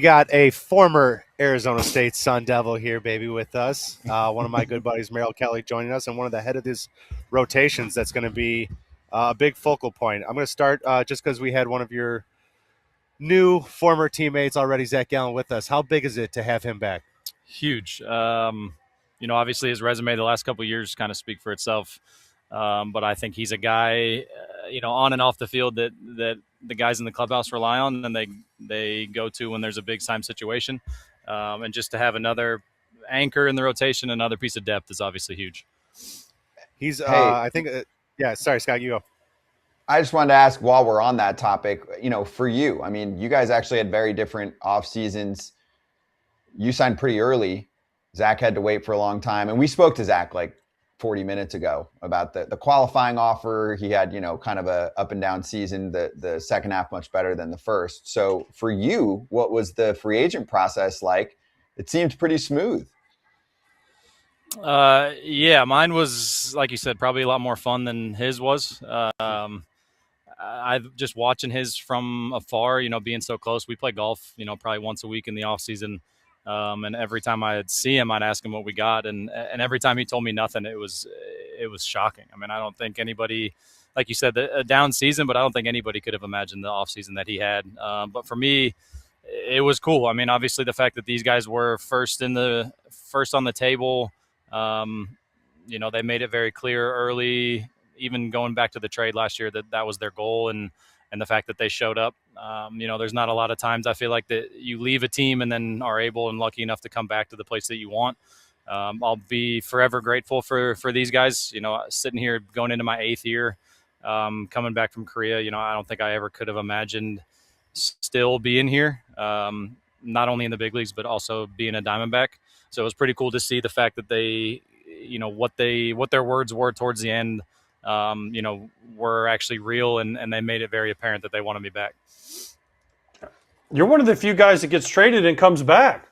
got a former Arizona State Sun Devil here, baby, with us. One of my good buddies, Merrill Kelly, joining us, and one of the head of this rotations that's going to be a big focal point. I'm going to start just because we had one of your new former teammates already, Zac Gallen, with us. How big is it to have him back? Huge. Obviously his resume the last couple of years kind of speak for itself. But I think he's a guy, on and off the field that the guys in the clubhouse rely on and they go to when there's a big time situation. And just to have another anchor in the rotation, another piece of depth is obviously huge. He's, I think, sorry, Scott, you go. I just wanted to ask while we're on that topic, for you, I mean, you guys actually had very different off seasons. You signed pretty early. Zac had to wait for a long time. And we spoke to Zac like 40 minutes ago about the qualifying offer. He had, kind of a up and down season, the second half much better than the first. So for you, what was the free agent process like? It seemed pretty smooth. Mine was, like you said, probably a lot more fun than his was. I've just watching his from afar, being so close. We play golf, probably once a week in the off season. And every time I'd see him, I'd ask him what we got. And every time he told me nothing, it was shocking. I mean, I don't think anybody, like you said, a down season, but I don't think anybody could have imagined the off season that he had. But for me, it was cool. I mean, obviously the fact that these guys were first on the table, they made it very clear early, even going back to the trade last year, that was their goal. And the fact that they showed up, there's not a lot of times I feel like that you leave a team and then are able and lucky enough to come back to the place that you want. I'll be forever grateful for these guys, sitting here going into my 8th year, coming back from Korea. I don't think I ever could have imagined still being here, not only in the big leagues, but also being a Diamondback. So it was pretty cool to see the fact that they, what their words were towards the end, were actually real, and they made it very apparent that they wanted me back. You're one of the few guys that gets traded and comes back,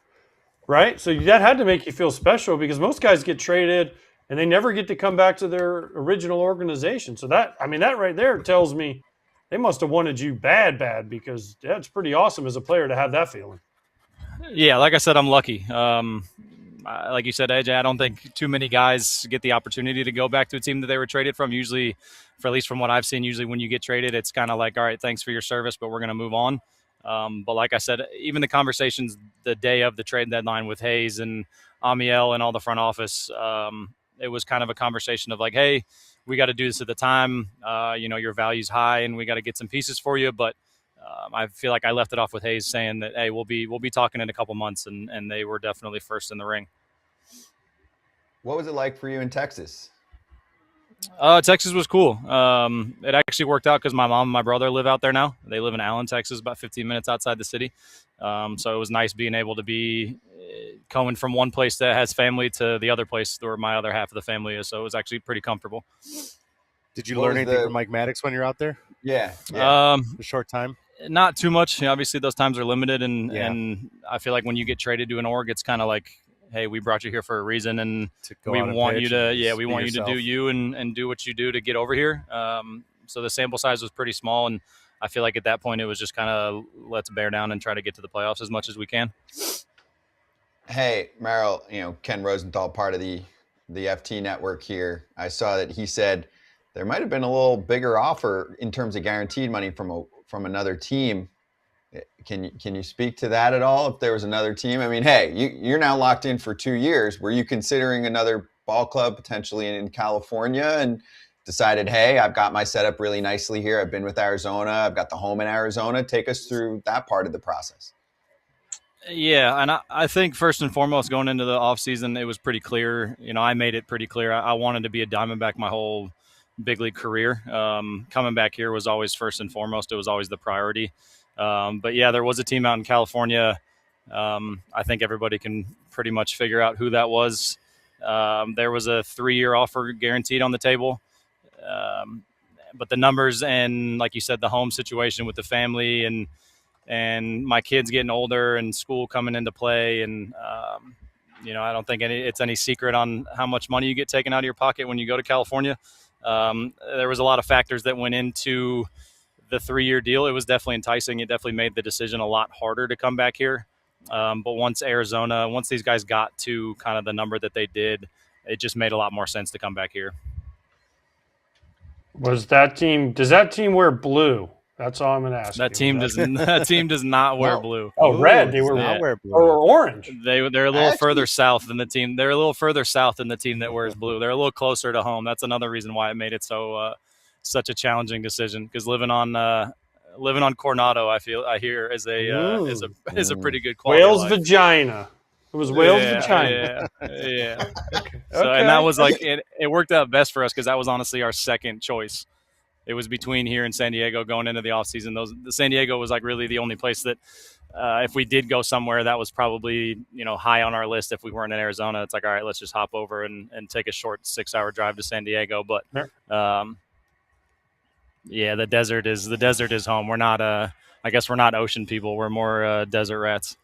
right? So that had to make you feel special because most guys get traded and they never get to come back to their original organization. So that right there tells me they must have wanted you bad because it's pretty awesome as a player to have that feeling. Yeah, like I said, I'm lucky. Like you said, AJ, I don't think too many guys get the opportunity to go back to a team that they were traded from. Usually, at least from what I've seen, when you get traded, it's kind of like, all right, thanks for your service, but we're going to move on. But like I said, even the conversations the day of the trade deadline with Hayes and Amiel and all the front office, it was kind of a conversation of like, hey, we got to do this at the time. Your value's high and we got to get some pieces for you. But I feel like I left it off with Hayes saying that, hey, we'll be talking in a couple months, and they were definitely first in the ring. What was it like for you in Texas? Texas was cool. It actually worked out because my mom and my brother live out there now. They live in Allen, Texas, about 15 minutes outside the city. So it was nice being able to be coming from one place that has family to the other place where my other half of the family is. So it was actually pretty comfortable. Did you learn anything from Mike Maddox when you're out there? Yeah. A short time? Not too much. Obviously, those times are limited, and I feel like when you get traded to an org, it's kind of like, hey, we brought you here for a reason, and we want you to do you and do what you do to get over here. So the sample size was pretty small, and I feel like at that point it was just kind of let's bear down and try to get to the playoffs as much as we can. Hey, Merrill, Ken Rosenthal, part of the FT network here. I saw that he said there might have been a little bigger offer in terms of guaranteed money from another team. Can you speak to that at all? If there was another team, I mean, hey, you're now locked in for 2 years. Were you considering another ball club potentially in California and decided, hey, I've got my setup really nicely here. I've been with Arizona. I've got the home in Arizona. Take us through that part of the process. Yeah, and I think first and foremost, going into the offseason, it was pretty clear. I made it pretty clear. I wanted to be a Diamondback my whole big league career. Coming back here was always first and foremost. It was always the priority. But yeah, there was a team out in California. I think everybody can pretty much figure out who that was. There was a 3-year offer guaranteed on the table. But the numbers and, like you said, the home situation with the family and my kids getting older and school coming into play. And, I don't think it's any secret on how much money you get taken out of your pocket when you go to California. There was a lot of factors that went into the 3-year deal. It was definitely enticing. It definitely made the decision a lot harder to come back here. But once these guys got to kind of the number that they did, it just made a lot more sense to come back here. Does that team wear blue? That's all I'm going to ask. That team does not wear blue. Oh, red. They does were not wear blue. or orange. They're a little further south than the team. They're a little further south than the team that wears blue. They're a little closer to home. That's another reason why it made it such a challenging decision, because living on Coronado, I hear is a pretty good quality Whale's life. vagina. It was whale's vagina. Yeah. So, and that was like it worked out best for us because that was honestly our second choice. It was between here and San Diego going into the offseason. The San Diego was like really the only place that if we did go somewhere, that was probably, high on our list. If we weren't in Arizona, it's like, all right, let's just hop over and take a short 6-hour drive to San Diego. But the desert is home. We're not I guess we're not ocean people. We're more desert rats.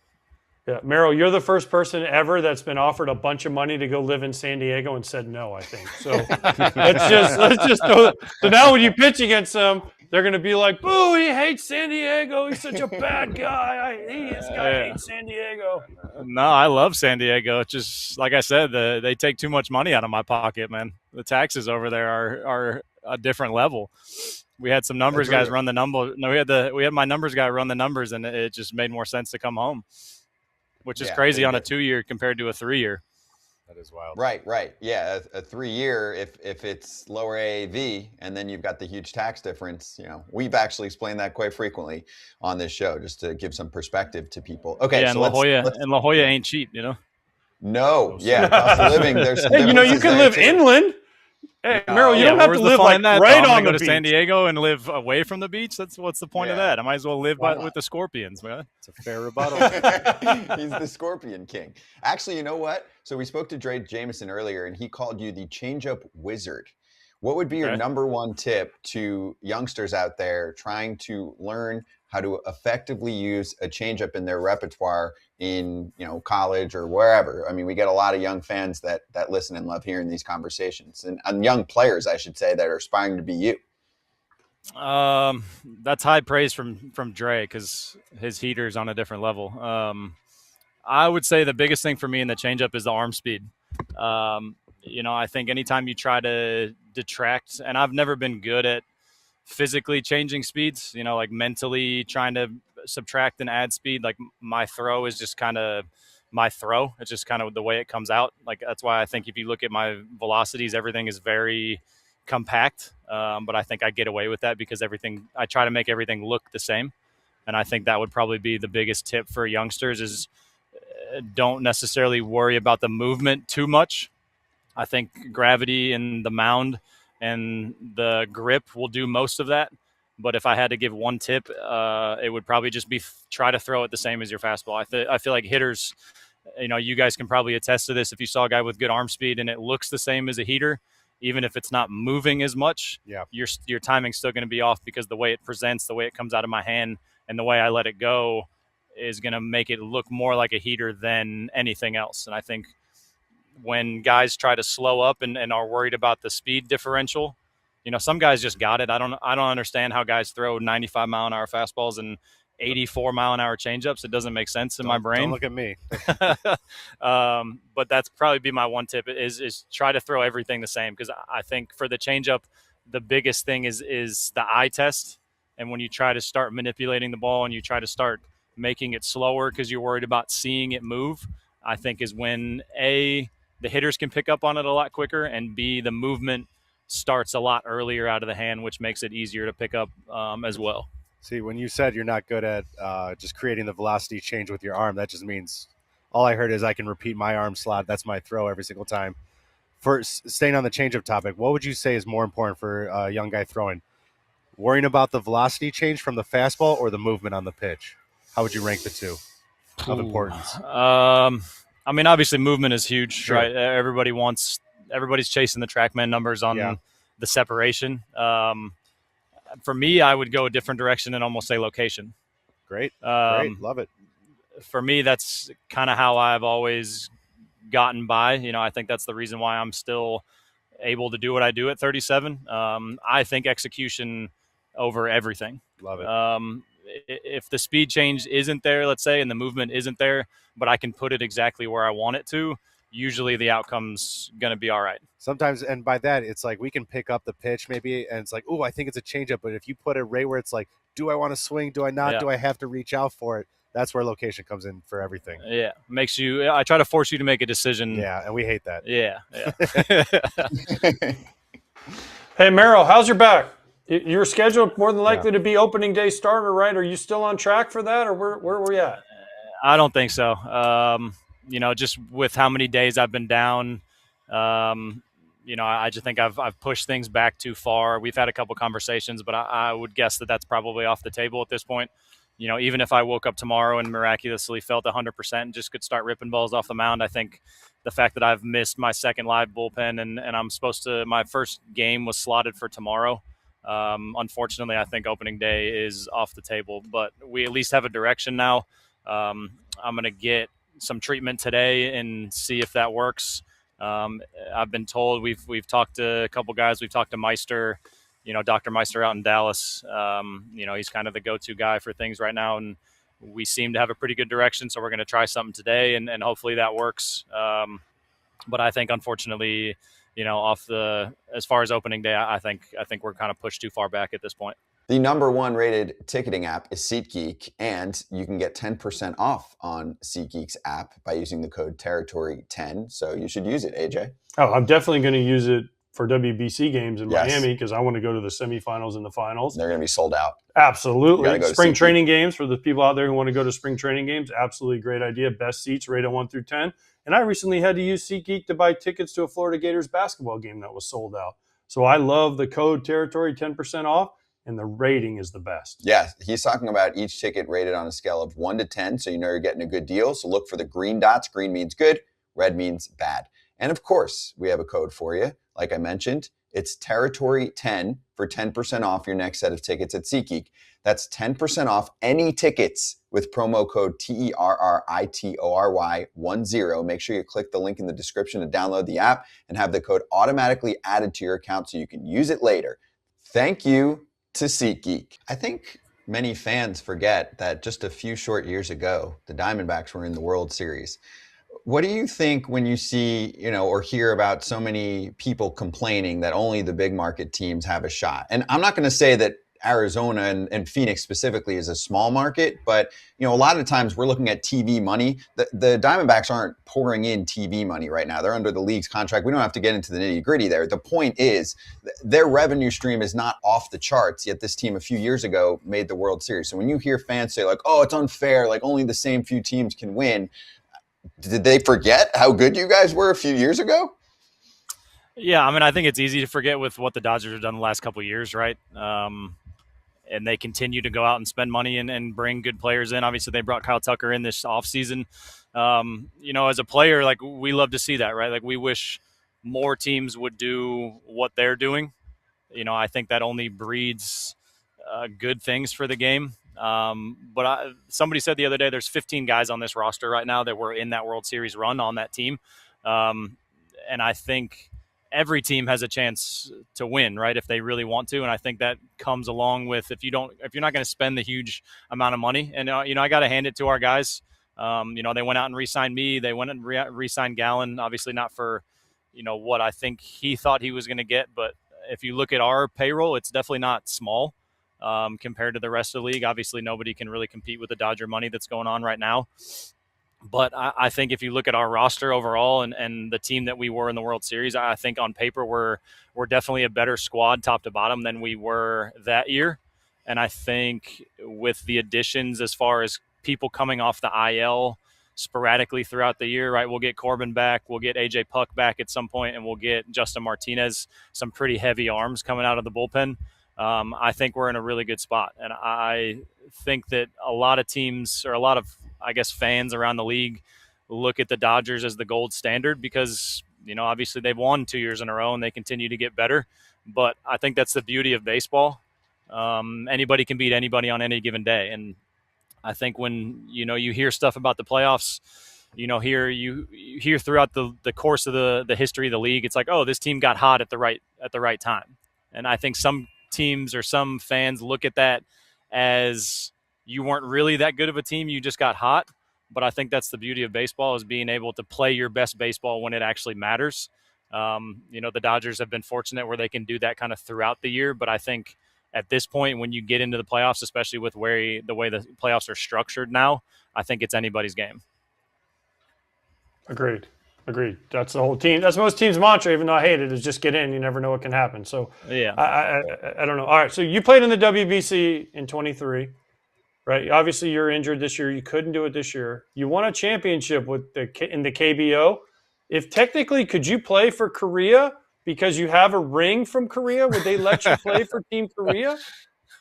Yeah, Merrill, you're the first person ever that's been offered a bunch of money to go live in San Diego and said no, I think. So let's just go. So now when you pitch against them, they're going to be like, boo, he hates San Diego. He's such a bad guy. This guy hates San Diego. No, I love San Diego. It's just, like I said, they take too much money out of my pocket, man. The taxes over there are a different level. We had some numbers guys run the number. No, we had my numbers guy run the numbers, and it just made more sense to come home. Which is crazy on a 2-year compared to a 3-year. That is wild. Right. Yeah, a 3-year, if it's lower AAV, and then you've got the huge tax difference. We've actually explained that quite frequently on this show, just to give some perspective to people. Okay, yeah, so and La Jolla ain't cheap, No, yeah, cost of living. There's hey, you can live inland. Hey, Merrill, you don't have to live right on the beach. Go to San Diego and live away from the beach. What's the point of that? I might as well live with the scorpions, man. It's a fair rebuttal. He's the scorpion king. Actually, you know what? So we spoke to Dre Jameson earlier, and he called you the changeup wizard. What would be your number one tip to youngsters out there trying to learn how to effectively use a changeup in their repertoire in college or wherever? I mean, we get a lot of young fans that listen and love hearing these conversations, and young players, I should say, that are aspiring to be you. That's high praise from Dre, because his heater's on a different level. I would say the biggest thing for me in the changeup is the arm speed. I think anytime you try to detract, and I've never been good at physically changing speeds, like mentally trying to subtract and add speed. Like my throw is just kind of my throw. It's just kind of the way it comes out. Like that's why I think if you look at my velocities, everything is very compact. But I think I get away with that because I try to make everything look the same. And I think that would probably be the biggest tip for youngsters is don't necessarily worry about the movement too much. I think gravity and the mound and the grip will do most of that. But if I had to give one tip, it would probably just be try to throw it the same as your fastball. I feel like hitters, you guys can probably attest to this. If you saw a guy with good arm speed and it looks the same as a heater, even if it's not moving as much, your timing's still going to be off because the way it presents, the way it comes out of my hand, and the way I let it go is going to make it look more like a heater than anything else. And I think when guys try to slow up and are worried about the speed differential, some guys just got it. I don't understand how guys throw 95-mile-an-hour fastballs and 84-mile-an-hour changeups. It doesn't make sense in my brain. Don't look at me. But that's probably be my one tip is try to throw everything the same, because I think for the changeup, the biggest thing is the eye test. And when you try to start manipulating the ball and you try to start making it slower because you're worried about seeing it move, I think is when A, the hitters can pick up on it a lot quicker, and B, the movement starts a lot earlier out of the hand, which makes it easier to pick up as well. See, when you said you're not good at just creating the velocity change with your arm, that just means all I heard is I can repeat my arm slot. That's my throw every single time. For staying on the changeup topic, what would you say is more important for a young guy throwing? Worrying about the velocity change from the fastball or the movement on the pitch? How would you rank the two of importance? I mean, obviously movement is huge, right? Everybody's chasing the TrackMan numbers on the separation. For me, I would go a different direction and almost say location. Great. Love it. For me, that's kind of how I've always gotten by. I think that's the reason why I'm still able to do what I do at 37. I think execution over everything. Love it. if the speed change isn't there, let's say, and the movement isn't there, but I can put it exactly where I want it to, usually the outcome's going to be all right. Sometimes, and by that, it's like we can pick up the pitch maybe, and it's like, oh, I think it's a changeup. But if you put it right where it's like, do I want to swing? Do I not? Yeah. Do I have to reach out for it? That's where location comes in for everything. Yeah, makes you. I try to force you to make a decision. Yeah, and we hate that. Yeah. Hey, Merrill, how's your back? You're scheduled more than likely to be opening day starter, right? Are you still on track for that, or where are we at? I don't think so. Just with how many days I've been down, I just think I've pushed things back too far. We've had a couple conversations, but I would guess that that's probably off the table at this point. Even if I woke up tomorrow and miraculously felt 100% and just could start ripping balls off the mound, I think the fact that I've missed my second live bullpen and I'm supposed to – my first game was slotted for tomorrow. Unfortunately, I think opening day is off the table, but we at least have a direction now. I'm going to get some treatment today and see if that works. I've been told we've talked to a couple guys. We've talked to Meister, Dr. Meister out in Dallas. He's kind of the go-to guy for things right now, and we seem to have a pretty good direction. So we're going to try something today, and hopefully that works. But I think, unfortunately, as far as opening day, I think we're kind of pushed too far back at this point. The number one rated ticketing app is SeatGeek, and you can get 10% off on SeatGeek's app by using the code Territory10. So you should use it, AJ. Oh, I'm definitely going to use it for WBC games in Miami because I want to go to the semifinals and the finals. They're going to be sold out. Absolutely. Spring training games for the people out there who want to go to spring training games. Absolutely great idea. Best seats rated 1 through 10. And I recently had to use SeatGeek to buy tickets to a Florida Gators basketball game that was sold out. So I love the code Territory 10% off. And the rating is the best. Yeah, he's talking about each ticket rated on a scale of 1 to 10, so you know you're getting a good deal. So look for the green dots. Green means good, red means bad. And of course, we have a code for you. Like I mentioned, it's Territory10 for 10% off your next set of tickets at SeatGeek. That's 10% off any tickets with promo code TERRITORY10. Make sure you click the link in the description to download the app and have the code automatically added to your account so you can use it later. Thank you to SeatGeek. I think many fans forget that just a few short years ago, the Diamondbacks were in the World Series. What do you think when you see, or hear about so many people complaining that only the big market teams have a shot? And I'm not going to say that Arizona and Phoenix specifically is a small market, but a lot of times we're looking at TV money. The Diamondbacks aren't pouring in TV money right now. They're under the league's contract. We don't have to get into the nitty gritty there. The point is their revenue stream is not off the charts, yet this team a few years ago made the World Series. So when you hear fans say like, oh, it's unfair, like only the same few teams can win, did they forget how good you guys were a few years ago? Yeah, I think it's easy to forget with what the Dodgers have done the last couple of years, right? And they continue to go out and spend money and bring good players in. Obviously, they brought Kyle Tucker in this offseason. As a player, like we love to see that, right? Like we wish more teams would do what they're doing. I think that only breeds good things for the game. But somebody said the other day, there's 15 guys on this roster right now that were in that World Series run on that team. And I think every team has a chance to win, right? If they really want to. And I think that comes along with, if you're not going to spend the huge amount of money. And, I got to hand it to our guys. They went out and re-signed me. They went and re-signed Gallen, obviously not for, what I think he thought he was going to get. But if you look at our payroll, it's definitely not small compared to the rest of the league. Obviously nobody can really compete with the Dodger money that's going on right now. But I think if you look at our roster overall and the team that we were in the World Series, I think on paper we're definitely a better squad top to bottom than we were that year. And I think with the additions as far as people coming off the IL sporadically throughout the year, right, we'll get Corbin back, we'll get AJ Puck back at some point, and we'll get Justin Martinez, some pretty heavy arms coming out of the bullpen. I think we're in a really good spot. And I think that a lot of teams, or a lot of, fans around the league look at the Dodgers as the gold standard because, obviously they've won 2 years in a row and they continue to get better. But I think that's the beauty of baseball. Anybody can beat anybody on any given day. And I think when, you hear stuff about the playoffs, you hear throughout the course of the history of the league, it's like, oh, this team got hot at the right time. And I think some teams or some fans look at that as you weren't really that good of a team. You just got hot. But I think that's the beauty of baseball, is being able to play your best baseball when it actually matters. The Dodgers have been fortunate where they can do that kind of throughout the year. But I think at this point, when you get into the playoffs, especially with the way the playoffs are structured now, I think it's anybody's game. Agreed. That's the whole team. That's most teams' mantra, even though I hate it, is just get in. You never know what can happen. So yeah, I don't know. All right, so you played in the WBC in 23, right? Obviously, you're injured this year. You couldn't do it this year. You won a championship in the KBO. If technically, could you play for Korea because you have a ring from Korea? Would they let you play for Team Korea?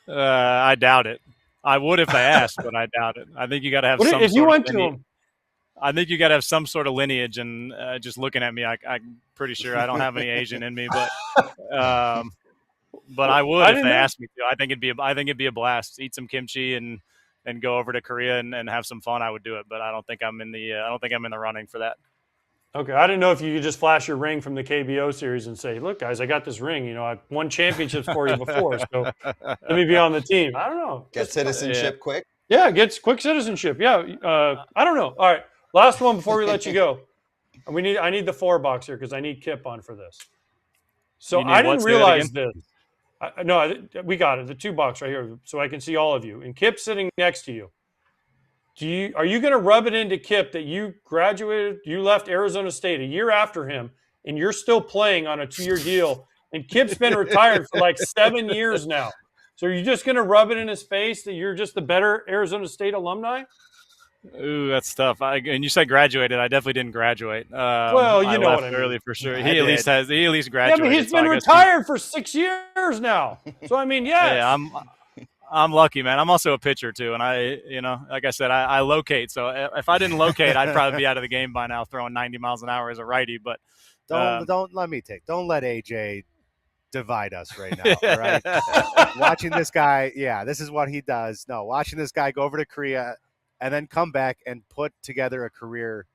I doubt it. I would if they asked, but I doubt it. I think you got to have some. If you went to them. I think you got to have some sort of lineage, and just looking at me, I'm pretty sure I don't have any Asian in me, but I would if they asked me to. I think it'd be a blast. Eat some kimchi and go over to Korea and have some fun. I would do it, but I don't think I'm in the running for that. Okay, I didn't know if you could just flash your ring from the KBO series and say, "Look, guys, I got this ring. I've won championships for you before, so let me be on the team." I don't know. Get citizenship quick. Yeah, get quick citizenship. Yeah, I don't know. All right. Last one before we let you go. I need the 4-box here because I need Kip on for this. So I didn't realize this. We got it. The 2-box right here, so I can see all of you. And Kip's sitting next to you. Are you going to rub it into Kip that you graduated, you left Arizona State a year after him, and you're still playing on a 2-year deal, and Kip's been retired for like 7 years now. So are you just going to rub it in his face that you're just the better Arizona State alumni? Ooh, that's tough. And you said graduated. I definitely didn't graduate. Well, you know what I mean. Early for sure. He at least graduated. Yeah, but he's been retired for 6 years now. So I mean, yes. Yeah, I'm lucky, man. I'm also a pitcher too, and like I said, I locate. So if I didn't locate, I'd probably be out of the game by now, throwing 90 miles an hour as a righty. But don't let AJ divide us right now. All right, watching this guy. Yeah, this is what he does. No, watching this guy go over to Korea and then come back and put together a career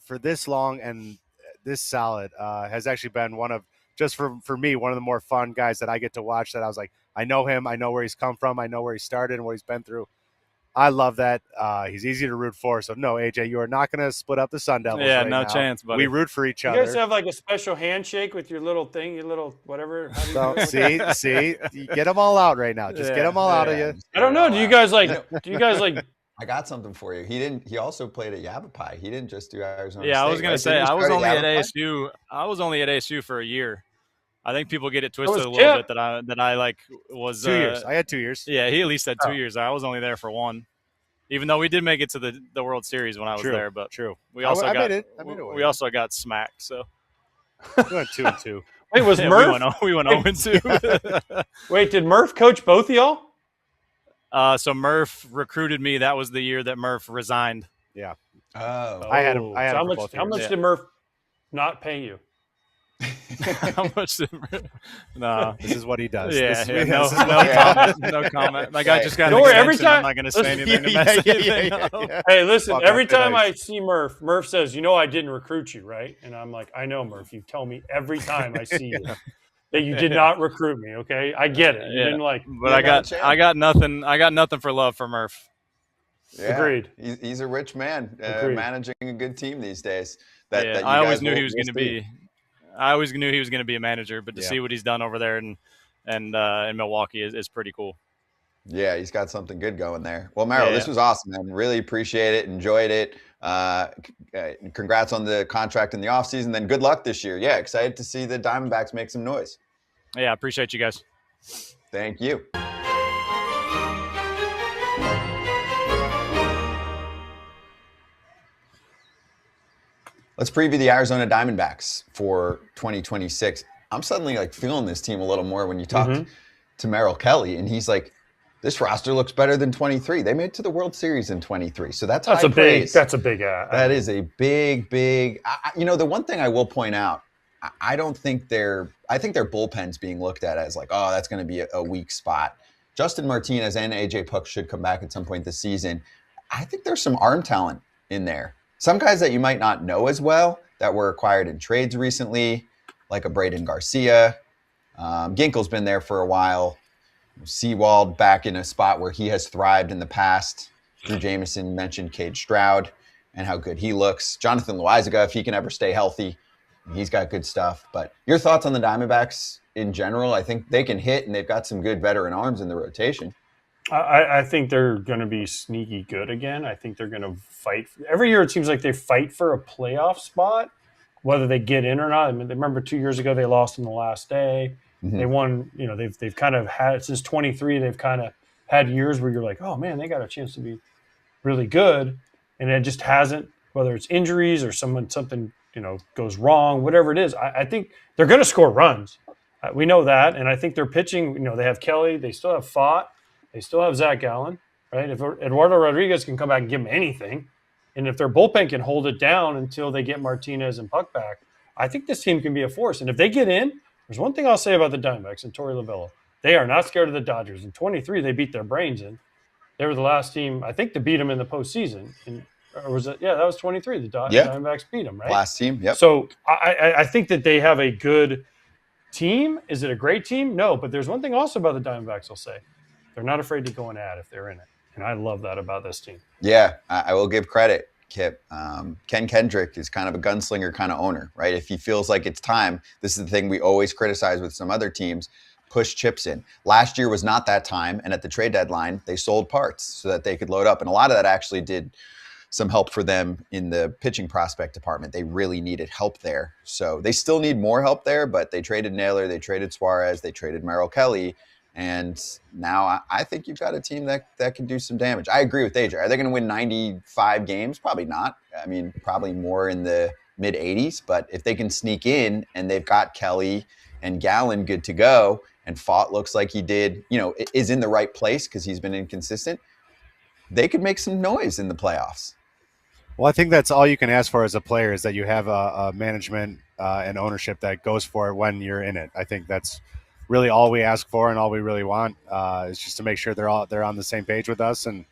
for this long and this solid has actually been one of, just for me, one of the more fun guys that I get to watch, that I was like, I know him. I know where he's come from. I know where he started and what he's been through. I love that. He's easy to root for. So, no, AJ, you are not going to split up the Sun Devils. Yeah, right no now. chance, buddy. We root for each other. You guys have like a special handshake with your little thing, your little whatever. See, you get them all out right now. Just get them all out of you. I don't know. Do you guys like? I got something for you. He also played at Yavapai. He didn't just do Arizona State. Yeah, I was going to say, I was only at ASU. I was only at ASU for a year. I think people get it twisted a little bit that I like was 2 years. I had 2 years. Yeah, he at least had 2 years. I was only there for one. Even though we did make it to the World Series when I was there, but we also we also got smacked. So we went 2-2. Wait, was Murph? We went 0-2. Wait, did Murph coach both of y'all? So Murph recruited me. That was the year that Murph resigned. Yeah. Oh, I had him. How much did Murph not pay you? How much? No, this is what he does. Yeah, no comment. My guy just got. Don't worry. Every time I'm not going to say anything. Hey, listen. Every time I see Murph says, I didn't recruit you, right? And I'm like, I know, Murph. You tell me every time I see you that you did not recruit me. Okay, I get it. You didn't but I got nothing. I got nothing for love for Murph. Yeah, agreed. He's a rich man managing a a good team these days. I always knew he was going to be. I always knew he was going to be a manager, but to see what he's done over there and in Milwaukee is pretty cool. Yeah, he's got something good going there. Well, Merrill, this was awesome, man. Really appreciate it. Enjoyed it. Congrats on the contract in the offseason. Then good luck this year. Yeah, excited to see the Diamondbacks make some noise. Yeah, I appreciate you guys. Thank you. Let's preview the Arizona Diamondbacks for 2026. I'm suddenly feeling this team a little more when you talk to Merrill Kelly, and he's like, this roster looks better than 23. They made it to the World Series in 23, so that's high praise. That's a big. That is a big. The one thing I will point out, I think their bullpen's being looked at as that's going to be a weak spot. Justin Martinez and AJ Puk should come back at some point this season. I think there's some arm talent in there. Some guys that you might not know as well that were acquired in trades recently, like a Braden Garcia. Ginkel's been there for a while. Seawald back in a spot where he has thrived in the past. Drew Jameson mentioned Cade Stroud and how good he looks. Jonathan Loizaga, if he can ever stay healthy, he's got good stuff. But your thoughts on the Diamondbacks in general? I think they can hit, and they've got some good veteran arms in the rotation. I think they're going to be sneaky good again. I think they're going to fight. Every year it seems like they fight for a playoff spot, whether they get in or not. I mean, remember 2 years ago they lost in the last day. Mm-hmm. They won. They've kind of had since 23. They've kind of had years where you're like, oh man, they got a chance to be really good, and it just hasn't. Whether it's injuries or something goes wrong, whatever it is, I think they're going to score runs. We know that, and I think they're pitching. They have Kelly. They still have Fott. They still have Zac Gallen, right? If Eduardo Rodriguez can come back and give them anything, and if their bullpen can hold it down until they get Martinez and Puck back, I think this team can be a force. And if they get in, there's one thing I'll say about the Diamondbacks and Torey Lovullo. They are not scared of the Dodgers. In 23, they beat their brains in. They were the last team, I think, to beat them in the postseason. Or was it? Yeah, that was 23. The Diamondbacks beat them, right? Last team, yep. So I think that they have a good team. Is it a great team? No, but there's one thing also about the Diamondbacks I'll say. They're not afraid to go and add if they're in it. And I love that about this team. Yeah, I will give credit, Kip. Ken Kendrick is kind of a gunslinger kind of owner, right? If he feels like it's time, this is the thing we always criticize with some other teams, push chips in. Last year was not that time, and at the trade deadline, they sold parts so that they could load up. And a lot of that actually did some help for them in the pitching prospect department. They really needed help there. So they still need more help there, but they traded Naylor, they traded Suarez, they traded Merrill Kelly. And now I think you've got a team that can do some damage. I agree with AJ. Are they going to win 95 games? Probably not. I mean, probably more in the mid-80s. But if they can sneak in and they've got Kelly and Gallen good to go, and Fott looks like he did, is in the right place because he's been inconsistent, they could make some noise in the playoffs. Well, I think that's all you can ask for as a player is that you have a management and ownership that goes for it when you're in it. I think that's really all we ask for and all we really want is just to make sure they're on the same page with us. And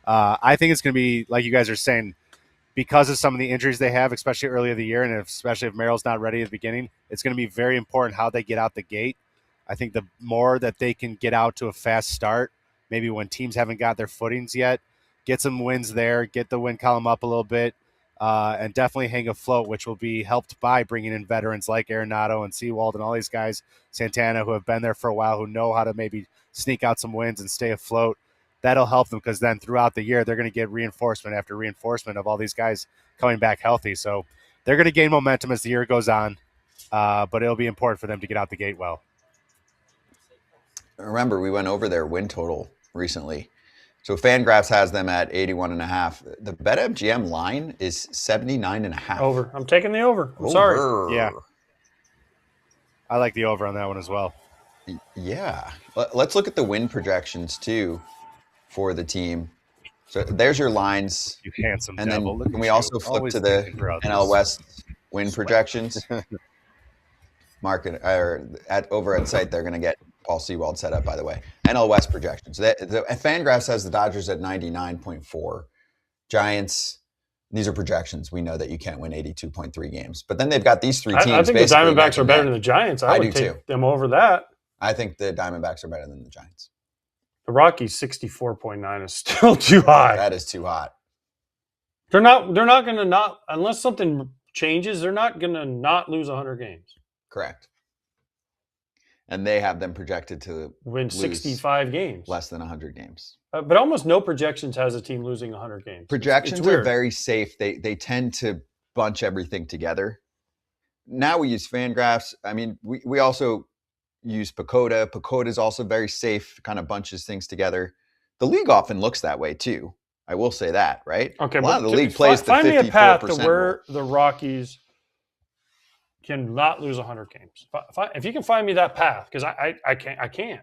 I think it's going to be, like you guys are saying, because of some of the injuries they have, especially early in the year, and especially if Merrill's not ready at the beginning, it's going to be very important how they get out the gate. I think the more that they can get out to a fast start, maybe when teams haven't got their footings yet, get some wins there, get the win column up a little bit, and definitely hang afloat, which will be helped by bringing in veterans like Arenado and Seawald and all these guys, Santana, who have been there for a while, who know how to maybe sneak out some wins and stay afloat. That'll help them because then throughout the year, they're going to get reinforcement after reinforcement of all these guys coming back healthy. So they're going to gain momentum as the year goes on, but it'll be important for them to get out the gate well. Remember, we went over their win total recently. So Fangraphs has them at 81.5. The BetMGM line is 79.5. Over. I'm taking the over. I'm sorry. Yeah. I like the over on that one as well. Yeah. Let's look at the win projections, too, for the team. So there's your lines. You handsome and devil. Then can we also flip to the NL West win projections? Over at site, they're going to get Paul Seawald set up, by the way. NL West projections. Fangraphs has the Dodgers at 99.4. Giants, these are projections. We know that you can't win 82.3 games. But then they've got these three teams. I think the Diamondbacks are better than the Giants. I would take them over that. I think the Diamondbacks are better than the Giants. The Rockies 64.9 is still too high. That is too hot. They're not going to not, unless something changes, they're not going to not lose 100 games. Correct. And they have them projected to win 65 games. Less than 100 games. But almost no projections has a team losing 100 games. Projections are very safe. They tend to bunch everything together. Now we use Fangraphs. I mean, we also use Pacoda. Pacoda is also very safe, kind of bunches things together. The league often looks that way too. I will say that, right? Okay, a lot of the league plays the 54% find me a path to where the Rockies can not lose 100 games. If you can find me that path, because I can't.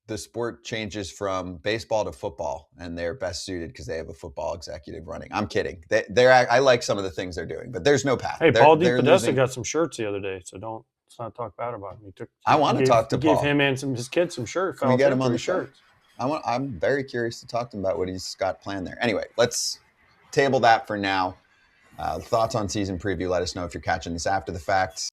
The sport changes from baseball to football, and they're best suited because they have a football executive running. I'm kidding. I like some of the things they're doing, but there's no path. Hey, Paul DePodesta got some shirts the other day, so let's not talk bad about him. I want to talk to Paul. Give him and his kids some shirts. Can we get him on the shirts? I'm very curious to talk to him about what he's got planned there. Anyway, let's table that for now. Thoughts on season preview, let us know if you're catching this after the fact.